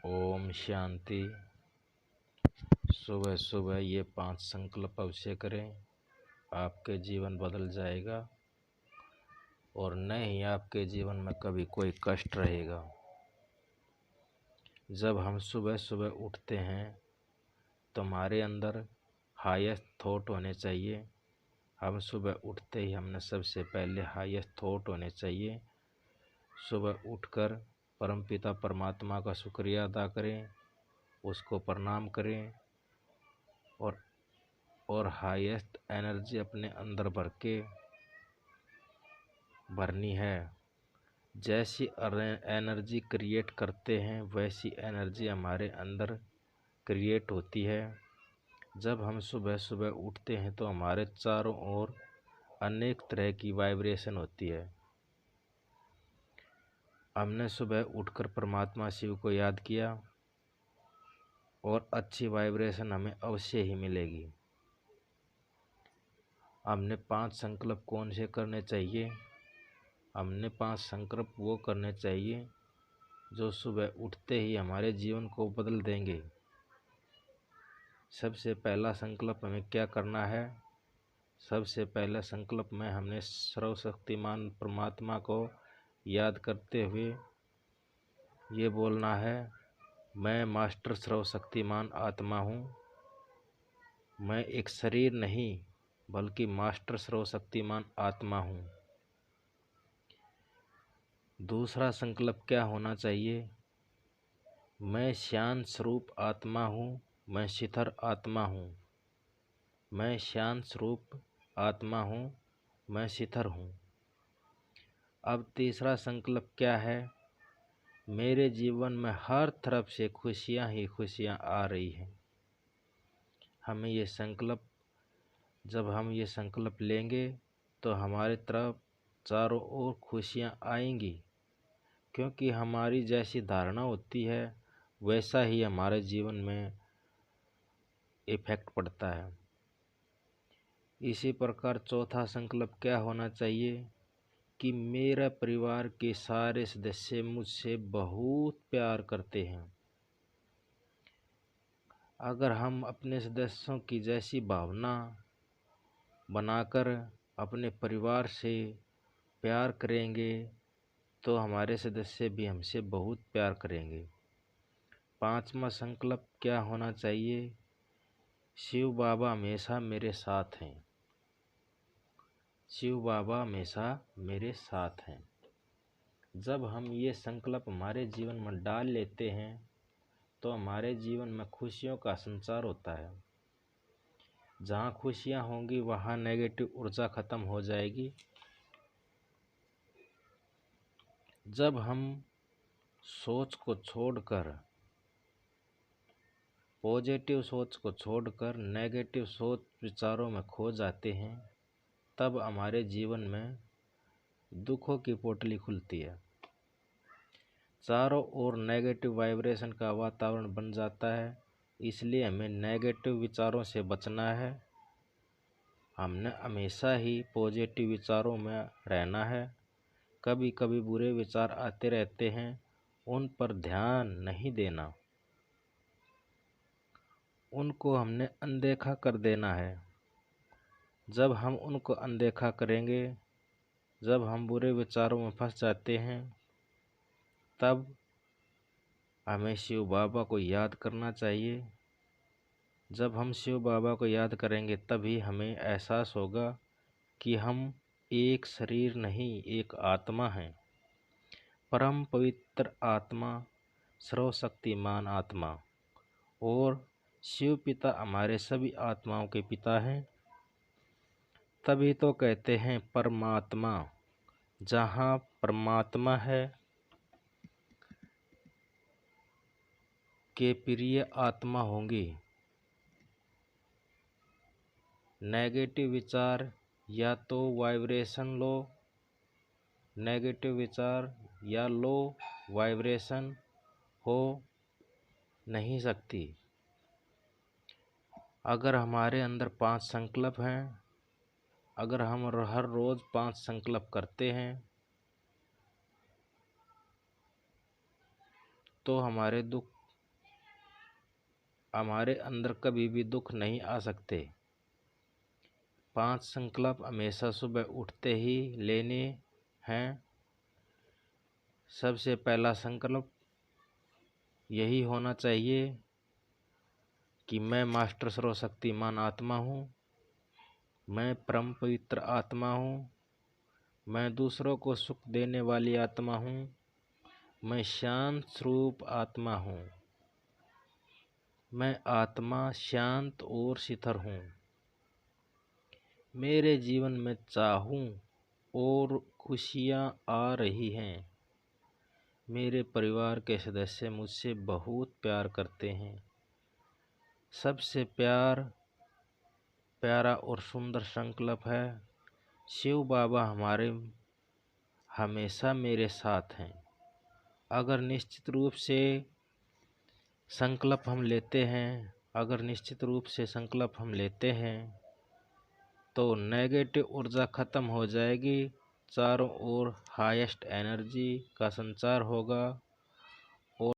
ओम शांति। सुबह सुबह ये 5 संकल्प अवश्य करें, आपके जीवन बदल जाएगा और न ही आपके जीवन में कभी कोई कष्ट रहेगा। जब हम सुबह सुबह उठते हैं तो हमारे अंदर हाईएस्ट थॉट होने चाहिए। हम सुबह उठते ही हमने सबसे पहले हाईएस्ट थॉट होने चाहिए। सुबह उठकर परमपिता परमात्मा का शुक्रिया अदा करें, उसको प्रणाम करें और हाईएस्ट एनर्जी अपने अंदर भरनी है। जैसी एनर्जी क्रिएट करते हैं वैसी एनर्जी हमारे अंदर क्रिएट होती है। जब हम सुबह सुबह उठते हैं तो हमारे चारों ओर अनेक तरह की वाइब्रेशन होती है। हमने सुबह उठकर परमात्मा शिव को याद किया और अच्छी वाइब्रेशन हमें अवश्य ही मिलेगी। हमने 5 संकल्प कौन से करने चाहिए? हमने 5 संकल्प वो करने चाहिए जो सुबह उठते ही हमारे जीवन को बदल देंगे। सबसे पहला संकल्प हमें क्या करना है? सबसे पहला संकल्प में हमने सर्वशक्तिमान परमात्मा को याद करते हुए ये बोलना है, मैं मास्टर सर्वशक्तिमान आत्मा हूँ। मैं एक शरीर नहीं बल्कि मास्टर सर्वशक्तिमान आत्मा हूँ। दूसरा संकल्प क्या होना चाहिए? मैं शांत स्वरूप आत्मा हूँ, मैं शिथिर आत्मा हूँ। मैं शांत स्वरूप आत्मा हूँ, मैं शिथिर हूँ। अब तीसरा संकल्प क्या है? मेरे जीवन में हर तरफ से खुशियाँ ही खुशियाँ आ रही हैं। हमें ये संकल्प, जब हम ये संकल्प लेंगे तो हमारे तरफ चारों ओर खुशियाँ आएंगी, क्योंकि हमारी जैसी धारणा होती है वैसा ही हमारे जीवन में इफेक्ट पड़ता है। इसी प्रकार चौथा संकल्प क्या होना चाहिए कि मेरा परिवार के सारे सदस्य मुझसे बहुत प्यार करते हैं। अगर हम अपने सदस्यों की जैसी भावना बनाकर अपने परिवार से प्यार करेंगे तो हमारे सदस्य भी हमसे बहुत प्यार करेंगे। 5वां संकल्प क्या होना चाहिए? शिव बाबा हमेशा मेरे साथ हैं। शिव बाबा हमेशा मेरे साथ हैं। जब हम ये संकल्प हमारे जीवन में डाल लेते हैं तो हमारे जीवन में खुशियों का संचार होता है। जहाँ खुशियाँ होंगी वहाँ नेगेटिव ऊर्जा खत्म हो जाएगी। जब हम सोच को छोड़कर, पॉजिटिव सोच को छोड़कर नेगेटिव सोच विचारों में खो जाते हैं, तब हमारे जीवन में दुखों की पोटली खुलती है। चारों ओर नेगेटिव वाइब्रेशन का वातावरण बन जाता है। इसलिए हमें नेगेटिव विचारों से बचना है। हमने हमेशा ही पॉजिटिव विचारों में रहना है। कभी कभी बुरे विचार आते रहते हैं, उन पर ध्यान नहीं देना, उनको हमने अनदेखा कर देना है। जब हम उनको अनदेखा करेंगे, जब हम बुरे विचारों में फंस जाते हैं, तब हमें शिव बाबा को याद करना चाहिए। जब हम शिव बाबा को याद करेंगे तभी हमें एहसास होगा कि हम एक शरीर नहीं, एक आत्मा हैं। परम पवित्र आत्मा, सर्वशक्तिमान आत्मा। और शिव पिता हमारे सभी आत्माओं के पिता हैं। तभी तो कहते हैं परमात्मा। जहाँ परमात्मा है के प्रिय आत्मा होंगी। नेगेटिव विचार या तो वाइब्रेशन लो, नेगेटिव विचार या लो वाइब्रेशन हो नहीं सकती। अगर हमारे अंदर 5 संकल्प हैं, अगर हम हर रोज़ 5 संकल्प करते हैं तो हमारे दुख हमारे अंदर कभी भी दुख नहीं आ सकते। 5 संकल्प हमेशा सुबह उठते ही लेने हैं। सबसे पहला संकल्प यही होना चाहिए कि मैं मास्टर सर्वशक्तिमान आत्मा हूँ, मैं परम पवित्र आत्मा हूँ, मैं दूसरों को सुख देने वाली आत्मा हूँ, मैं शांत स्वरूप आत्मा हूँ, मैं आत्मा शांत और शीतल हूँ। मेरे जीवन में चाहूँ और खुशियाँ आ रही हैं। मेरे परिवार के सदस्य मुझसे बहुत प्यार करते हैं। सबसे प्यारा और सुंदर संकल्प है, शिव बाबा हमेशा मेरे साथ हैं। अगर निश्चित रूप से संकल्प हम लेते हैं तो नेगेटिव ऊर्जा खत्म हो जाएगी, चारों ओर हाईएस्ट एनर्जी का संचार होगा